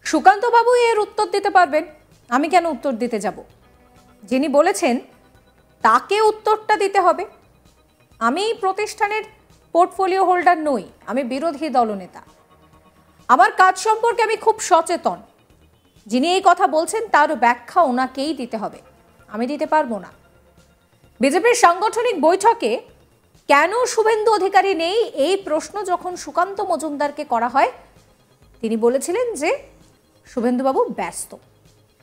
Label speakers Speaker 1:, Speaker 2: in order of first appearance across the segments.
Speaker 1: সুকান্ত বাবু এর উত্তর দিতে পারবেন, আমি কেন উত্তর দিতে যাব? যিনি বলেছেন তাকে উত্তরটা দিতে হবে। আমি প্রতিষ্ঠানের পোর্টফোলিও হোল্ডার নই, আমি বিরোধী দলনেতা। আমার কাজ সম্পর্কে আমি খুব সচেতন। যিনি এই কথা বলছেন তার ব্যাখ্যা ওনাকেই দিতে হবে, আমি দিতে পারবো না। বিজেপির সাংগঠনিক বৈঠকে কেন শুভেন্দু অধিকারী নেই এই প্রশ্ন যখন সুকান্ত মজুমদারকে করা হয়, তিনি বলেছিলেন যে শুভেন্দুবাবু ব্যস্ত।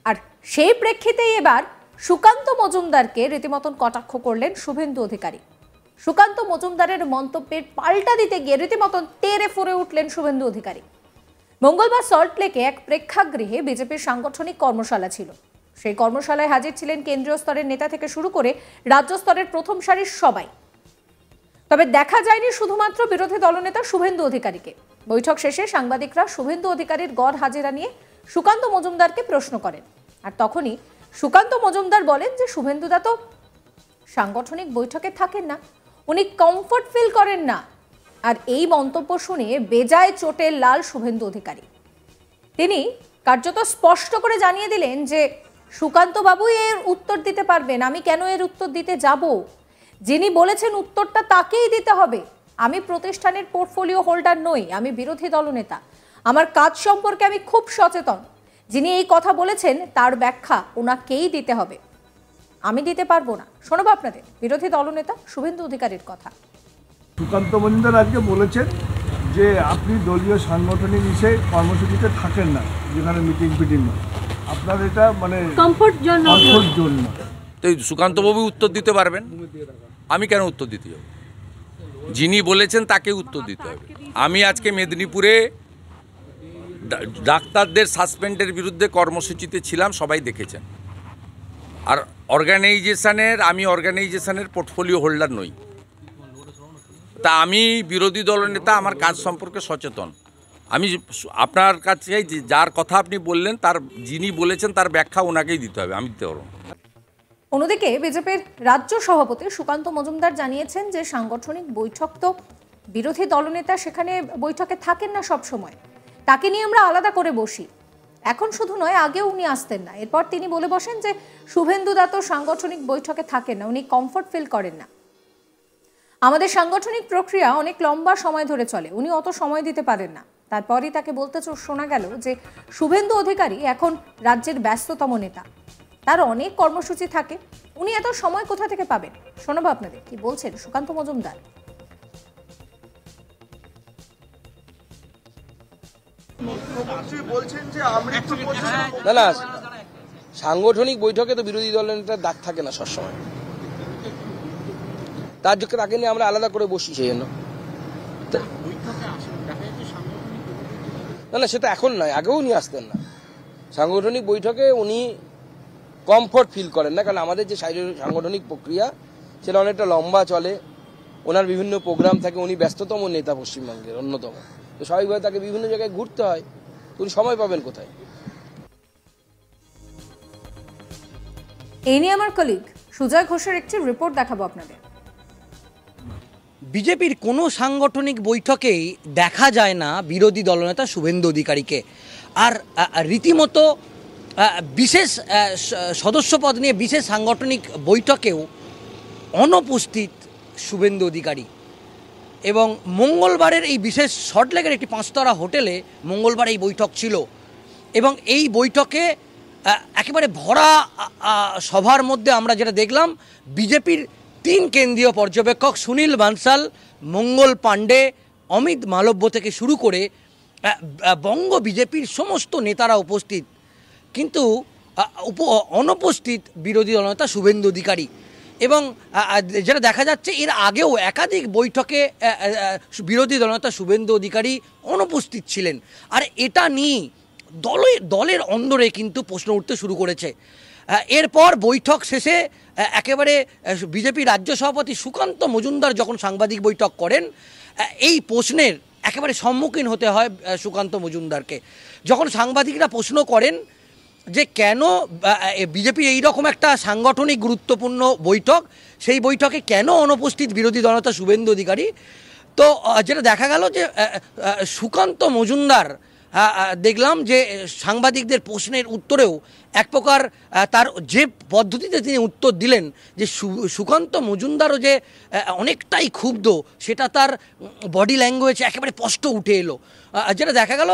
Speaker 1: আর সেই প্রেক্ষিতেই এবার সুকান্ত মজুমদারকে রীতিমতন কটাক্ষ করলেন শুভেন্দু অধিকারী। সুকান্ত মজুমদারের মন্তব্যের পাল্টা দিতে গিয়ে রীতিমতন তেড়ে ফুঁড়ে উঠলেন শুভেন্দু অধিকারী। মঙ্গলবার সল্টলেকে এক প্রেক্ষাগৃহে বিজেপির সাংগঠনিক কর্মশালা ছিল। সেই কর্মশালায় হাজির ছিলেন কেন্দ্রীয় স্তরের নেতা থেকে শুরু করে রাজ্য স্তরের প্রথম সারির সবাই। তবে দেখা যায়নি শুধুমাত্র বিরোধী দলনেতা শুভেন্দু অধিকারীকে। বৈঠক শেষে সাংবাদিকরা শুভেন্দু অধিকারীর গড় হাজিরা নিয়ে সুকান্ত মজুমদারকে প্রশ্ন করেন। আর তখনই সুকান্ত মজুমদার বলেন যে শুভেন্দুদা তো সাংগঠনিক বৈঠকে থাকেন না, উনি কমফর্ট ফিল করেন না। আর এই মন্তব্য শুনে বেজায় চোটের লাল শুভেন্দু অধিকারী। তিনি কার্যত স্পষ্ট করে জানিয়ে দিলেন যে সুকান্ত বাবু এর উত্তর দিতে পারবেন, আমি কেন এর উত্তর দিতে যাব? যিনি বলেছেন উত্তরটা তাকেই দিতে হবে। আমি প্রতিষ্ঠানের পোর্টফোলিও হোল্ডার নই, আমি বিরোধী দলনেতা। আমার কাজ সম্পর্কে আমি খুব সচেতন। যিনি এই কথা বলেছেন তার ব্যাখ্যা ওনাকেই দিতে হবে, আমি দিতে পারবো না। শোনাবো আপনাদের বিরোধী দলনেতা শুভেন্দু অধিকারীর কথা।
Speaker 2: সুকান্ত মজুমদার আজকে বলেছেন যে আপনি দলীয় সাংগঠনিক হিসেবে কর্মসূচিতে থাকেন না, যেখানে মিটিং ফিটিং হয়, আপনার এটা মানে কমফোর্ট জোন না।
Speaker 3: তো সুকান্তবাবু উত্তর দিতে পারবেন, আমি কেন উত্তর দিতে যাব? যিনি বলেছেন তাকে উত্তর দিতে হবে। আমি আজকে মেদিনীপুরে ডাক্তারদের সাসপেন্ডের বিরুদ্ধে কর্মসূচিতে ছিলাম, সবাই দেখেছেন। আর আমি অর্গানাইজেশনের পোর্টফোলিও হোল্ডার নই। তা আমি বিরোধী দলনেতা, আমার কাজ সম্পর্কে সচেতন। আমি আপনার কাছে যার কথা আপনি বললেন, যিনি বলেছেন তার ব্যাখ্যা ওনাকেই দিতে হবে, আমি দিতে পারবো না।
Speaker 1: অন্যদিকে বিজেপির রাজ্য সভাপতি সুকান্ত মজুমদার জানিয়েছেন যে সাংগঠনিক বৈঠক তো বিরোধী দলনেতা সেখানে বৈঠকে থাকেন না সব সময়, তাকে নিয়ে আমরা আলাদা করে বসি। এখন শুধু নয়, আগেও উনি আসতেন না। এরপর তিনি বলে বসেন যে শুভেন্দু দা তো সাংগঠনিক বৈঠকে থাকেন না, উনি কমফর্ট ফিল করেন না। আমাদের সাংগঠনিক প্রক্রিয়া অনেক লম্বা সময় ধরে চলে, উনি অত সময় দিতে পারেন না। তারপরই তাকে বলতে শোনা গেল যে শুভেন্দু অধিকারী এখন রাজ্যের ব্যস্ততম নেতা, তার অনেক কর্মসূচি থাকে, উনি এত সময় কোথা থেকে পাবেন? শোনাবো আপনাদের কি বলছেন সুকান্ত মজুমদার।
Speaker 4: না না, সাংগঠনিক বৈঠকে তো বিরোধী দলের নেতার ডাক থাকে না সবসময়, তার জন্য তাকে নিয়ে আমরা আলাদা করে বসি। সেই জন্য না না, সেটা এখন নয়, আগেও উনি আসতেন না। সাংগঠনিক বৈঠকে উনি কমফর্ট ফিল করেন না, কারণ আমাদের যে সাংগঠনিক প্রক্রিয়া সেটা অনেকটা লম্বা চলে, ওনার বিভিন্ন প্রোগ্রাম থাকে, উনি ব্যস্ততম নেতা পশ্চিমবঙ্গের অন্যতম। তো স্বাভাবিকভাবে তাকে বিভিন্ন জায়গায় ঘুরতে হয়, উনি সময় পাবেন কোথায়?
Speaker 1: এই নিয়ে আমার কলিগ সুজয় ঘোষের একটি রিপোর্ট দেখাবো আপনাদের।
Speaker 5: বিজেপির কোনো সাংগঠনিক বৈঠকেই দেখা যায় না বিরোধী দলনেতা শুভেন্দু অধিকারীকে। আর রীতিমতো বিশেষ সদস্যপদ নিয়ে বিশেষ সাংগঠনিক বৈঠকেও অনুপস্থিত শুভেন্দু অধিকারী। এবং মঙ্গলবারের এই বিশেষ সল্টলেকের একটি 5 হোটেলে মঙ্গলবার এই বৈঠক ছিল, এবং এই বৈঠকে একেবারে ভরা সভার মধ্যে আমরা যেটা দেখলাম, বিজেপির 3 কেন্দ্রীয় পর্যবেক্ষক সুনীল বানসাল, মঙ্গল পাণ্ডে, অমিত মালব্য থেকে শুরু করে বঙ্গ বিজেপির সমস্ত নেতারা উপস্থিত, কিন্তু অনুপস্থিত বিরোধী দলনেতা শুভেন্দু অধিকারী। এবং যেটা দেখা যাচ্ছে, এর আগেও একাধিক বৈঠকে বিরোধী দলনেতা শুভেন্দু অধিকারী অনুপস্থিত ছিলেন। আর এটা নিয়ে দলের অন্দরে কিন্তু প্রশ্ন উঠতে শুরু করেছে। এরপর বৈঠক শেষে একেবারে বিজেপি রাজ্য সভাপতি সুকান্ত মজুমদার যখন সাংবাদিক বৈঠক করেন, এই প্রশ্নের একেবারে সম্মুখীন হতে হয় সুকান্ত মজুমদারকে। যখন সাংবাদিকরা প্রশ্ন করেন যে কেন বিজেপির এইরকম একটা সাংগঠনিক গুরুত্বপূর্ণ বৈঠক, সেই বৈঠকে কেন অনুপস্থিত বিরোধী দলনেতা শুভেন্দু অধিকারী, তো যেটা দেখা গেল যে সুকান্ত মজুমদার দেখলাম যে সাংবাদিকদের প্রশ্নের উত্তরেও এক প্রকার তার যে পদ্ধতিতে তিনি উত্তর দিলেন, যে সুকান্ত মজুমদারও যে অনেকটাই ক্ষুব্ধ সেটা তার বডি ল্যাঙ্গুয়েজ একেবারে স্পষ্ট উঠে এলো। যেটা দেখা গেল,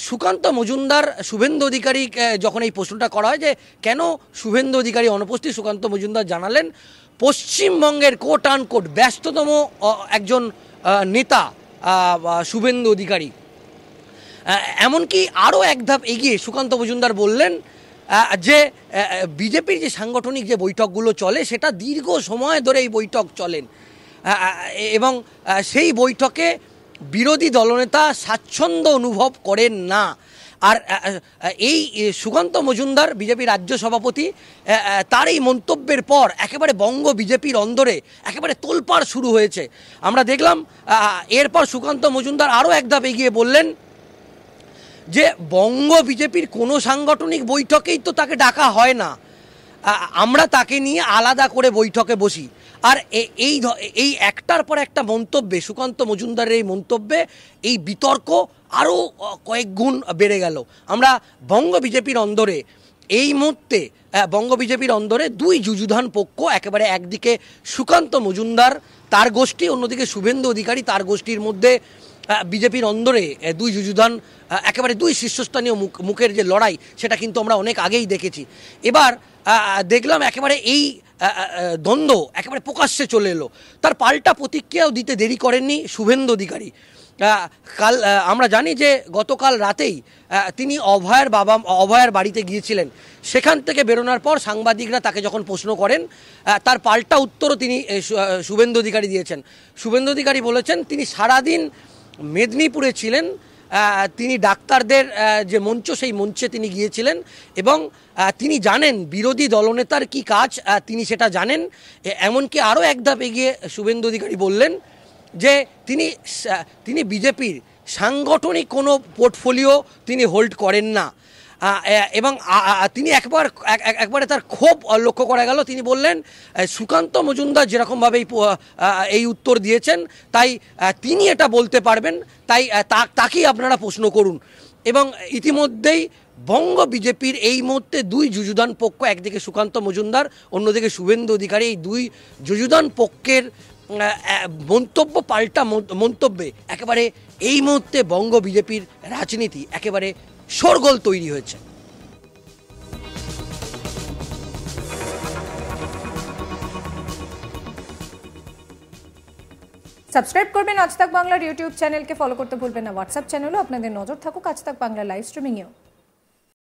Speaker 5: সুকান্ত মজুমদার শুভেন্দু অধিকারী যখন এই প্রশ্নটা করা হয় যে কেন শুভেন্দু অধিকারী অনুপস্থিত, সুকান্ত মজুমদার জানালেন পশ্চিমবঙ্গের কোট আনকোট ব্যস্ততম একজন নেতা শুভেন্দু অধিকারী। এমনকি আরও এক ধাপ এগিয়ে সুকান্ত মজুমদার বললেন যে বিজেপির যে সাংগঠনিক যে বৈঠকগুলো চলে সেটা দীর্ঘ সময় ধরে এই বৈঠক চলেন এবং সেই বৈঠকে বিরোধী দলনেতা স্বাচ্ছন্দ্য অনুভব করেন না। আর এই সুকান্ত মজুমদার বিজেপি রাজ্য সভাপতি, তার এই মন্তব্যের পর একেবারে বঙ্গ বিজেপির অন্দরে একেবারে তোলপাড় শুরু হয়েছে। আমরা দেখলাম এরপর সুকান্ত মজুমদার আরও এক ধাপ এগিয়ে বললেন যে বঙ্গ বিজেপির কোনো সাংগঠনিক বৈঠকেই তো তাকে ডাকা হয় না, আমরা তাকে নিয়ে আলাদা করে বৈঠকে বসি। আর এই একটার পর একটা মন্তব্যে, সুকান্ত মজুমদারের এই মন্তব্যে এই বিতর্ক আরও কয়েক গুণ বেড়ে গেল। আমরা বঙ্গ বিজেপির অন্দরে এই মুহূর্তে বঙ্গ বিজেপির অন্দরে দুই যুযুধান পক্ষ, একেবারে একদিকে সুকান্ত মজুমদার তার গোষ্ঠী, অন্যদিকে শুভেন্দু অধিকারী তার গোষ্ঠীর মধ্যে বিজেপির অন্দরে দুই যুযুধান, একেবারে দুই শীর্ষস্থানীয় মুখের যে লড়াই সেটা কিন্তু আমরা অনেক আগেই দেখেছি। এবার দেখলাম একেবারে এই দ্বন্দ্ব একেবারে প্রকাশ্যে চলে এলো। তার পাল্টা প্রতিক্রিয়াও দিতে দেরি করেননি শুভেন্দু অধিকারী। কাল আমরা জানি যে গতকাল রাতেই তিনি অভয়ার বাড়িতে গিয়েছিলেন। সেখান থেকে বেরোনোর পর সাংবাদিকরা তাকে যখন প্রশ্ন করেন, তার পাল্টা উত্তরও তিনি শুভেন্দু অধিকারী দিয়েছেন। শুভেন্দু অধিকারী বলেছেন তিনি সারাদিন মেদিনীপুরে ছিলেন, তিনি ডাক্তারদের যে মঞ্চ সেই মঞ্চে তিনি গিয়েছিলেন এবং তিনি জানেন বিরোধী দলনেতার কি কাজ, তিনি সেটা জানেন। এমনকি আরও এক ধাপ এগিয়ে শুভেন্দু অধিকারী বললেন যে তিনি বিজেপির সাংগঠনিক কোনো পোর্টফোলিও তিনি হোল্ড করেন না এবং তিনি একবারে তার ক্ষোভ লক্ষ্য করা গেল। তিনি বললেন সুকান্ত মজুমদার যেরকমভাবে এই উত্তর দিয়েছেন তাই তিনি এটা বলতে পারবেন, তাই তাকেই আপনারা প্রশ্ন করুন। এবং ইতিমধ্যেই বঙ্গ বিজেপির এই মুহূর্তে দুই যুযুধান পক্ষ, একদিকে সুকান্ত মজুমদার, অন্যদিকে শুভেন্দু অধিকারী, এই দুই যুযুধান পক্ষের মন্তব্য পাল্টা মন্তব্যে একেবারে এই মুহূর্তে বঙ্গ বিজেপির রাজনীতি একেবারে শোরগোল তৈরি হয়েছে।
Speaker 1: সাবস্ক্রাইব করবেন আজ তাক বাংলার ইউটিউব চ্যানেলকে, ফলো করতে ভুলবেন না হোয়াটসঅ্যাপ চ্যানেলও। আপনাদের নজর থাকুক আজ তাক বাংলা লাইভ স্ট্রিমিংয়েও।